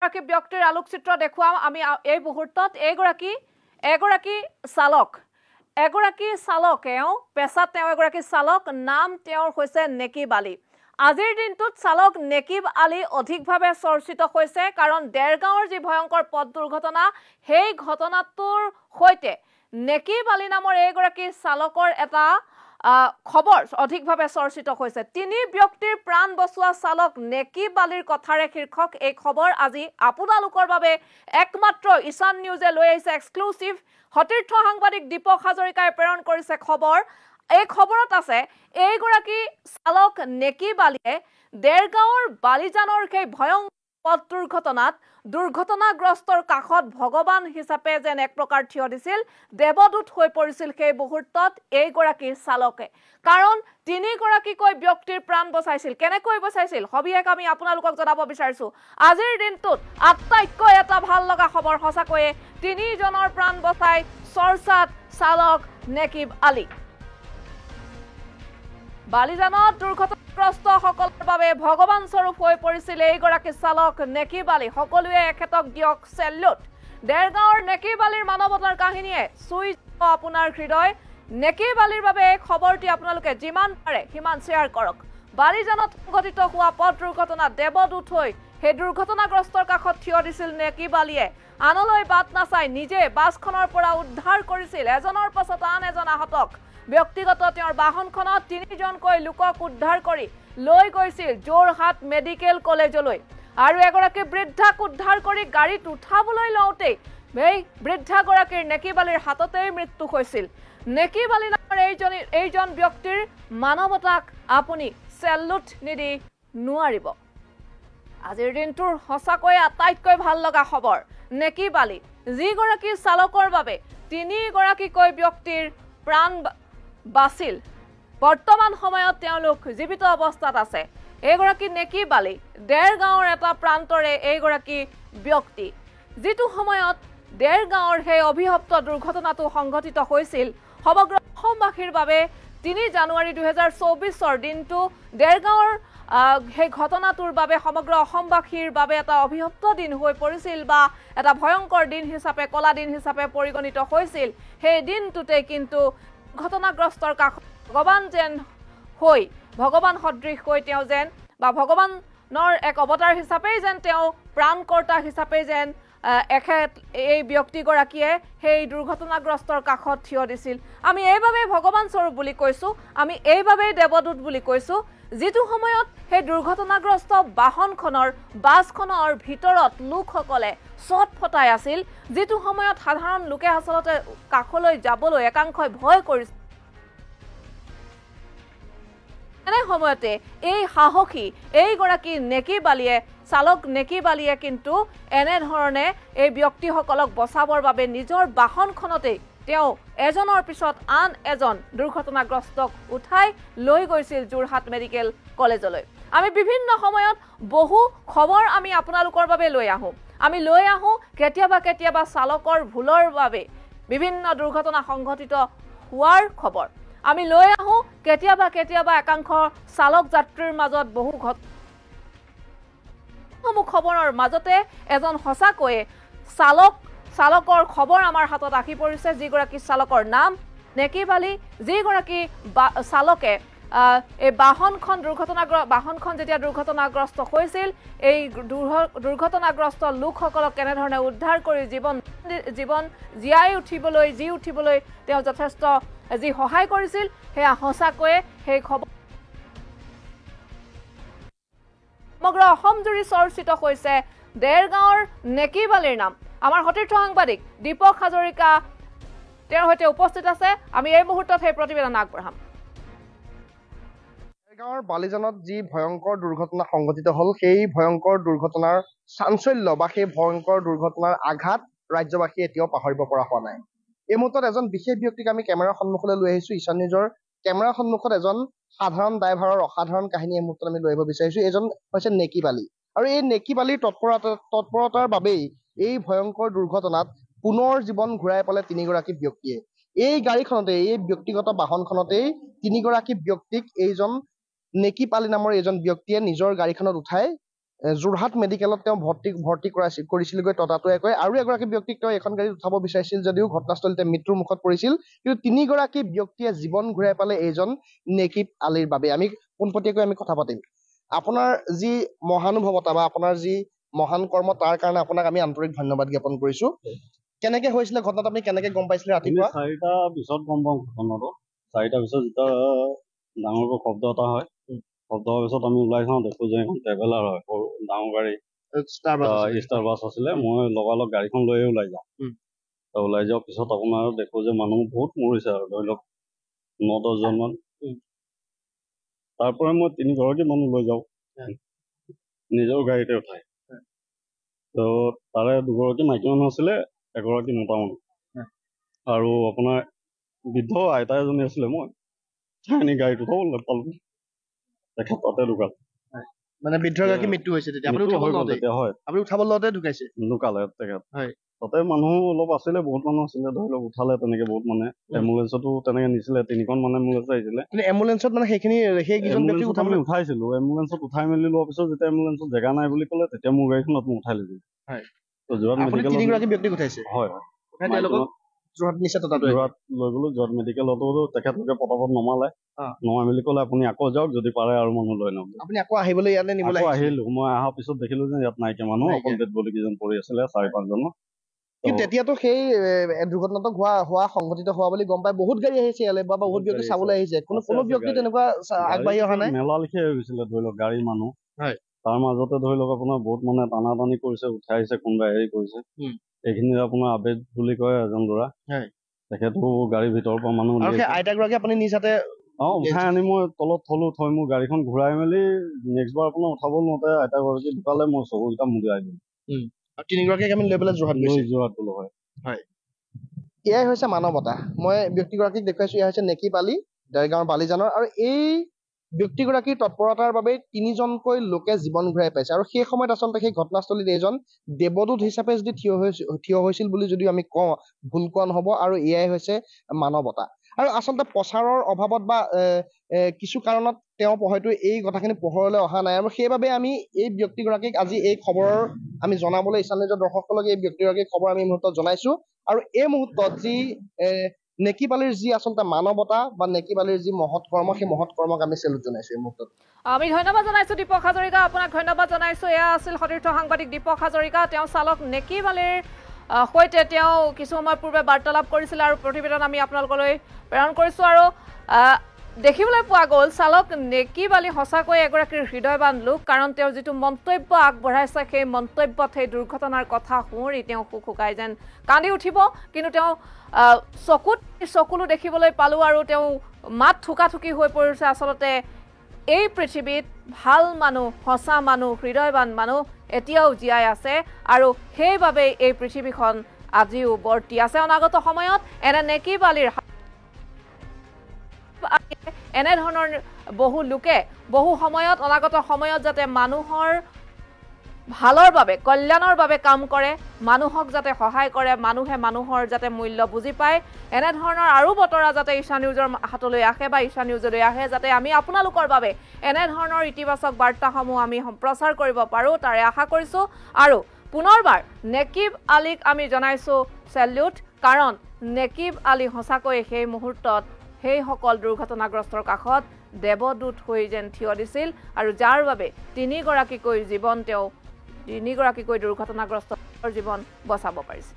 ব্যক্তিৰ আলোকচিত্ৰ দেখুৱাম আমি এই মুহূৰ্তত এগৰাকী চালক পেছাত তেওঁ এগৰাকী চালক নাম তেওঁৰ হৈছে নেকিব আলী আজিৰ দিনটোত চালক নেকিব আলী অধিকভাৱে চৰ্চিত হৈছে কাৰণ দেৰগাঁৱৰ যি ভয়ংকৰ পথ দুৰ্ঘটনা সেই ঘটনাটোৰ সৈতে নেকিব আলী নামৰ এগৰাকী চালকৰ এটা খবৰ অধিকভাৱে চৰ্চিত হৈছে তিনি ব্যক্তিৰ প্ৰাণ বচোৱা চালক নেকিব আলীৰ কথাৰে শীৰ্ষক এই খবৰ আজি আপোনালোকৰ বাবে একমাত্ৰ ইশান নিউজে লৈ আহিছে এক্সক্লুসিভ সতীৰ্থ সাংবাদিক দীপক হাজৰিকাই প্ৰেৰণ কৰিছে খবৰ এই খবৰত আছে এইগৰাকী চালক নেকিব আলীয়ে দেৰগাঁৱৰ বালিজানৰ সেই ভয়ংকৰ পথ দুৰ্ঘটনাগ্ৰস্তৰ কাষত ভগৱান হিচাপে যেন এক প্ৰকাৰ থিয় দিছিল দেৱদূত হৈ পৰিছিল সেই মুহূৰ্তত এইগৰাকী চালকে কাৰণ তিনিগৰাকীকৈ ব্যক্তিৰ প্ৰাণ বচাইছিল কেনেকৈ বচাইছিল হবিয়েক আমি আপোনালোকক জনাব বিচাৰিছো আজিৰ দিনটোত আটাইতকৈ এটা ভাল লগা খবৰ সঁচাকৈয়ে তিনিজনৰ প্ৰাণ বচাই চৰ্চাত চালক নেকিব আলী বালিজানত দুৰ্ঘটনাগ্ৰস্ত সকলৰ বাবে ভগৱান স্বৰূপ হৈ পৰিছিল এইগৰাকী চালক নেকিব আলী সকলোৱে এখেতক দিয়ক সেল্যুট দেৰগাঁৱৰ নেকিব আলীৰ মানৱতাৰ কাহিনীয়ে চুই আপোনাৰ হৃদয় নেকিব আলীৰ বাবে এই খবৰটি আপোনালোকে যিমান পাৰে সিমান শ্বেয়াৰ কৰক বালিজানত সংঘটিত হোৱা পথ দুৰ্ঘটনাত দেৱদূত হৈ সেই দুৰ্ঘটনাগ্ৰস্তৰ কাষত থিয় দিছিল নেকিব আলীয়ে আনলৈ বাট নাচাই নিজে বাছখনৰ পৰা উদ্ধাৰ কৰিছিল এজনৰ পাছত আন এজন আহতক ব্যক্তিগত তেওঁৰ বাহনখনত তিনিজনকৈ লোকক উদ্ধাৰ কৰি লৈ গৈছিল যোৰহাট মেডিকেল কলেজলৈ আৰু এগৰাকী বৃদ্ধাক উদ্ধাৰ কৰি গাড়ীত উঠাবলৈ লওঁতেই এই বৃদ্ধাগৰাকীৰ নেকিব আলীৰ হাততেই মৃত্যু হৈছিল নেকিব আলী নামৰ এইজন ব্যক্তিৰ মানৱতাক আপুনি সেল্যুট নিদি নোৱাৰিব আজিৰ দিনটোৰ সঁচাকৈ আটাইতকৈ ভাল লগা খবৰ নেকিব আলী যিগৰাকী চালকৰ বাবে তিনিগৰাকীকৈ ব্যক্তিৰ প্ৰাণ বাছিল বৰ্তমান সময়ত তেওঁলোক জীৱিত অৱস্থাত আছে এইগৰাকী নেকিব আলী দেৰগাঁৱৰ এটা প্ৰান্তৰে এইগৰাকী ব্যক্তি যিটো সময়ত দেৰগাঁৱৰ সেই অভিশপ্ত দুৰ্ঘটনাটো সংঘটিত হৈছিল সমগ্ৰ অসমবাসীৰ বাবে 3 জানুৱাৰী 2024 দিনটো দেৰগাঁৱৰ সেই ঘটনাটোৰ বাবে সমগ্ৰ অসমবাসীৰ বাবে এটা অভিশপ্ত দিন হৈ পৰিছিল বা এটা ভয়ংকৰ দিন হিচাপে কলা দিন হিচাপে পৰিগণিত হৈছিল সেই দিনটোতে কিন্তু ঘটনাগ্ৰস্তৰ কাষ ভগৱান যেন হৈ ভগৱান সদৃশ হৈ তেওঁ যেন বা ভগৱানৰ এক অৱতাৰ হিচাপে যেন তেওঁ প্ৰাণকৰ্তা হিচাপে যেন এই ব্যক্তিগৰাকীয়ে সেই দুৰ্ঘটনাগ্ৰস্তৰ কাষত থিয় দিছিল আমি এইভাবে ভগৱান স্বৰূপ বুলি কৈছো আমি এইভাবে দেৱদূত বুলি কৈছো যেটো সময়ত সেই দুৰ্ঘটনাগ্ৰস্ত বাছখনৰ ভিতৰত লোকসকলে ছট ফটাই আছিল যেটো সময়ত সাধাৰণ লোকে আসলতে কাখলৈ যাবলৈ একাংশই ভয় কৰিছিল এনে সময়তে এই সাহসী এইগৰাকী নেকিব আলীয়ে চালক নেকিব আলীয়ে কিন্তু এনে ধৰণে এই ব্যক্তিসকলক বচাবৰ বাবে নিজৰ বাহনখনতে তেওঁ এজনৰ পিছত আন এজন দুৰ্ঘটনাগ্ৰস্তক উঠাই লৈ গৈছিল যোৰহাট মেডিকেল কলেজলৈ আমি বিভিন্ন সময়ত বহু খবৰ আমি আপোনালোকৰ বাবে লৈ আহো কেতিয়াবা চালকৰ ভুলৰ বাবে বিভিন্ন দুৰ্ঘটনা সংঘটিত হোৱাৰ খবৰ আমি লৈ আহো কেতিয়াবা একাংশ চালক যাত্ৰীৰ মাজত বহু খবৰৰ মাজতে এজন হসাকৈ চালকৰ খবৰ আমাৰ হাতত আহি পৰিছে যিগৰাকী চালকৰ নাম নেকিব আলী যিগৰাকী চালকে এই বাহনখন যেতিয়া দুৰ্ঘটনাগ্ৰস্ত হৈছিল এই দুৰ্ঘটনাগ্ৰস্ত লোকসকলক কেনে ধৰণে উদ্ধাৰ কৰি জীৱন জি উঠিবলৈ তেওঁ যথেষ্ট যি সহায় কৰিছিল হেয়া হসাকৈ সেই খবৰ সমগ্ৰ অসম জুৰি চৰ্চিত হৈছে দেৰগাঁৱৰ নেকিব আলীৰ নাম আমাৰ সতীৰ্থ সাংবাদিক দীপক হাজৰিকা তেওঁৰ হৈতে উপস্থিত আছে আমি এই মুহূৰ্তত সেই প্ৰতিবেদন আগবঢ়াম দেৰগাঁৱৰ বালিজানত যি ভয়ংকৰ দুৰ্ঘটনা সংঘটিত হল সেই ভয়ংকৰ দুৰ্ঘটনাৰ চাঞ্চল্য বা সেই ভয়ংকৰ দুৰ্ঘটনাৰ আঘাত ৰাজ্যবাসীয়ে এতিয়াও পাহৰিব পৰা হোৱা নাই এই মুহূৰ্তত এজন বিশেষ ব্যক্তিক আমি কেমেৰাৰ সন্মুখলৈ লৈ আহিছো ঈশান নিউজৰ কেমেৰাৰ সন্মুখত এজন সাধাৰণ ড্ৰাইভাৰৰ অসাধাৰণ কাহিনী এই মুহূৰ্তত আমি লৈ আহিব বিচাৰিছো এজন হৈছে নেকিব আলী আৰু এই নেকিব আলীৰ তৎপৰতাৰ বাবেই এই ভয়ংকৰ দুৰ্ঘটনাত পুনৰ জীৱন ঘূৰাই পালে তিনিগৰাকী ব্যক্তিয়ে এই গাড়ীখনতে এই ব্যক্তিগত বাহনখনতেই তিনিগৰাকী ব্যক্তিক এইজন নেকিব আলী নামৰ এজন ব্যক্তিয়ে নিজৰ গাড়ীখনত উঠাই যোৰহাট মেডিকেলত তেওঁ ভৰ্তি কৰিছিলগৈ ততাতৈয়াকৈ আৰু এগৰাকী ব্যক্তিক তেওঁ এখন গাড়ীত উঠাব বিচাৰিছিল যদিও ঘটনাস্থলীতে মৃত্যুৰ মুখত পৰিছিল কিন্তু তিনিগৰাকী ব্যক্তিয়ে জীৱন ঘূৰাই পালে এইজন নেকিব আলীৰ বাবে আমি পোনপটীয়াকৈ আমি কথা পাতিম আপোনাৰ যি মহানুভৱতা বা আপোনাৰ যি মহান কৰ্ম তাৰ কাৰণে আপোনাক আমি আন্তৰিক ধন্যবাদ জ্ঞাপন কৰিছো কেনেকে হৈছিলে ঘটনাটো আপুনি কেনেকে গম পাইছিলে ৰাতিপুৱা 4টা পিছত গম পাওঁ ঘটনাটো 4টা পিছত যেতিয়া ডাঙৰকৈ শব্দ এটা হয় শব্দ হোৱাৰ পিছত আমি ওলাই যাওঁ দেখো যে এখন ট্ৰেভেলাৰ হয় সৰু ডাঙৰ গাড়ী ষ্টাৰ বাছ আছিলে মই লগালগ গাড়ীখন লৈয়ে ওলাই যাওঁ ওলাই যোৱাৰ পিছত আপোনাৰ দেখো যে মানুহ বহুত মৰিছে আৰু ধৰি লওক 9-10জন মান তাৰ পৰা মই 3গৰাকী মানুহ লৈ যাওঁ নিজৰ গাড়ীতে উঠাই তো তাৰে 2গৰাকী মাইকী মানুহ আছিলে এগৰাকী মতা মানুহ আৰু আপোনাৰ বৃদ্ধ আইতা এজনী আছিলে মই গাড়ীত উঠাব নাপালো তেখেত তাতে ঢুকাল মানে বৃদ্ধগৰাকী মৃত্যু হৈছে তেতিয়া আপুনি উঠাব লওঁতে ঢুকালে তেখেত তাতে মানুহ অলপ আছিলে বহুত মানুহ আছিলে ধৰি লওক উঠালে তেনেকে বহুত মানে এম্বুলেঞ্চতো তেনেকে নিছিলে 3খন মানে এম্বুলেঞ্চ আহিছিলে কিন্তু এম্বুলেঞ্চত মানে সেইকেইজন ব্যক্তি উঠাইছিলো এম্বুলেঞ্চত উঠাই মেলি লোৱাৰ পিছত যেতিয়া এম্বুলেঞ্চত জেগা নাই বুলি ক'লে তেতিয়া মোৰ গাড়ীখনত মই উঠাই লৈছিলো যোৰহাট মেডিকেলতো তেখেতলোকে পতাপত নমালে নমাই মেলি ক'লে আপুনি আকৌ যাওক যদি পাৰে আৰু মানুহ লৈ নাম আপুনি আকৌ আহিবলৈ ইয়াতে নিবলৈ আহিলো মই অহাৰ পিছত দেখিলো যে ইয়াত নাইকিয়া মানুহ অকল ডেড বডি কেইজন পৰি আছিলে 4-5জন কিন্তু তেতিয়াতো সেই দুৰ্ঘটনাটো হোৱা সংঘটিত হোৱা বুলি গম পাই বহুত গাড়ী আহিছে ইয়ালে বা বহুত ব্যক্তি চাবলৈ আহিছে কোনো ব্যক্তি তেনেকুৱা আগবাঢ়ি অহা নাই মেলা লিখিয়া হৈ গৈছিলে ধৰি লওক গাড়ী মানুহ তাৰ মাজতে ধৰি লওক আপোনাৰ বহুত মানে টানা টানি কৰিছে উঠাই আহিছে কোনোবাই হেৰি কৰিছে এইখিনি আপোনাৰ আবেদ বুলি কয় এজন ল'ৰা তেখেতো গাড়ীৰ ভিতৰৰ পৰা মানুহ আইতাগৰাকী আপুনি নিজ হাতে উঠাই আনি মই তলত থলো থৈ মোৰ গাড়ীখন ঘূৰাই মেলি নেক্সট বাৰ আপোনাৰ উঠাব নোৱাৰোতে আইতাগৰাকী ঢুকালে মই চকুকেইটা মুদিয়াই দিলো 3গৰাকীক আমি লৈ পেলাই যোৰহাট গলো হয় এয়াই হৈছে মানৱতা মই ব্যক্তিগৰাকীক দেখুৱাইছো এয়া হৈছে নেকিব আলী দেৰগাঁৱৰ বালিজানৰ আৰু এই ব্যক্তিগৰাকীৰ তৎপৰতাৰ বাবে 3জনকৈ লোকে জীৱন ঘূৰাই পাইছে আৰু সেই সময়ত আচলতে সেই ঘটনাস্থলীত এজন দেৱদূত হিচাপে যদি থিয় হৈছিল বুলি যদি আমি কওঁ ভুল কোৱা নহব আৰু এয়াই হৈছে মানৱতা আৰু আচলতে প্ৰচাৰৰ অভাৱত বা কিছু কাৰণত তেওঁ হয়তো এই কথাখিনি পোহৰলৈ অহা নাই আৰু সেইবাবে আমি এই ব্যক্তিগৰাকীক আজি এই খবৰৰ আমি জনাবলৈ স্থানীয় দৰ্শকসকলক এই ব্যক্তিগৰাকীৰ খবৰ আমি মুহূৰ্তত জনাইছো আৰু এই মুহূৰ্তত যি নেকিব আলীৰ যি আচলতে মানৱতা বা নেকিব আলীৰ যি মহৎ কৰ্ম সেই মহৎ কৰ্মক আমি চেলুট জনাইছো এই মুহূৰ্তত আমি ধন্যবাদ জনাইছো দীপক হাজৰিকা আপোনাক ধন্যবাদ জনাইছো এয়া আছিল সতীৰ্থ সাংবাদিক দীপক হাজৰিকা তেওঁ চালক নেকিব আলীৰ সৈতে তেওঁ কিছু সময় পূৰ্বে বাৰ্তালাপ কৰিছিল আৰু প্ৰতিবেদন আমি আপোনালোকলৈ প্ৰেৰণ কৰিছো আৰু দেখিবলৈ পোৱা গ'ল চালক নেকিব আলী সঁচাকৈ এগৰাকী হৃদয়বান লোক কাৰণ তেওঁ যিটো মন্তব্য আগবঢ়াইছে সেই মন্তব্যত সেই দুৰ্ঘটনাৰ কথা শুনি তেওঁ শুকাই যেন কান্দি উঠিব কিন্তু তেওঁ চকুলো দেখিবলৈ পালো আৰু তেওঁ মাত থুকাথুকি হৈ পৰিছে আচলতে এই পৃথিৱীত ভাল মানুহ সঁচা মানুহ হৃদয়বান মানুহ এতিয়াও জীয়াই আছে আৰু সেইবাবে এই পৃথিৱীখন আজিও বৰ্তি আছে অনাগত সময়ত এনে নেকিব আলীৰ এনেধৰণৰ বহু লোকে বহু সময়ত অনাগত সময়ত যাতে মানুহৰ ভালৰ বাবে কল্যাণৰ বাবে কাম কৰে মানুহক যাতে সহায় কৰে মানুহে মানুহৰ যাতে মূল্য বুজি পায় এনেধৰণৰ আৰু বতৰা যাতে ঈশা নিউজৰ হাতলৈ আহে বা ঈশা নিউজলৈ আহে যাতে আমি আপোনালোকৰ বাবে এনেধৰণৰ ইতিবাচক বাৰ্তাসমূহ আমি সম্প্ৰচাৰ কৰিব পাৰোঁ তাৰে আশা কৰিছোঁ আৰু পুনৰবাৰ নেকিব আলীক আমি জনাইছোঁ চেল্যুট কাৰণ নেকিব আলী সঁচাকৈ সেই মুহূৰ্তত সেইসকল দুৰ্ঘটনাগ্ৰস্তৰ কাষত দেৱদূত হৈ যেন থিয় দিছিল আৰু যাৰ বাবে 3গৰাকীকৈ দুৰ্ঘটনাগ্ৰস্তৰ জীৱন বচাব পাৰিছিল